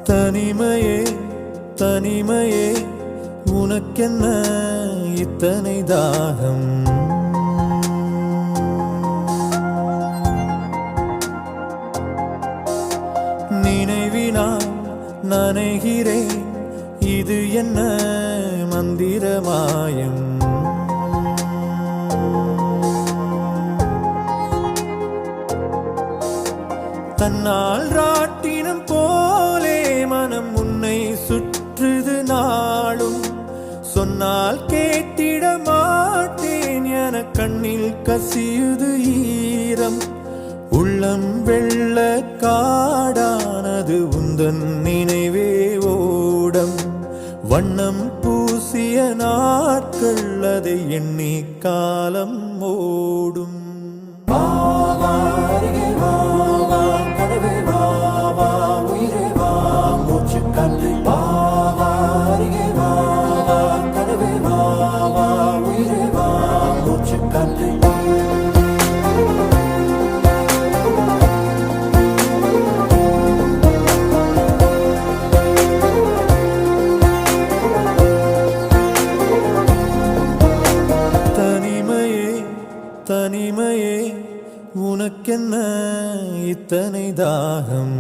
தனிமையே தனிமையே உனக்கென்ன இத்தனை தாகம்? நினைவினால் நனைகிறேன், இது என்ன மந்திரமாயம்? தன்னால் ராட்டினம் போலே மனம் உன்னை சுற்றுது நாளும். சொன்னால் கேட்டிட மாட்டேன் என கண்ணில் கசியுது ஈரம். உள்ளம் வெள்ள காடானது உந்தன் நினைவே ஓடம். வண்ணம் பூசிய நாட்கள் அதை எண்ணி காலம் ஓடும். தனிமையே உனக்கென்ன இத்தனை தாகம்?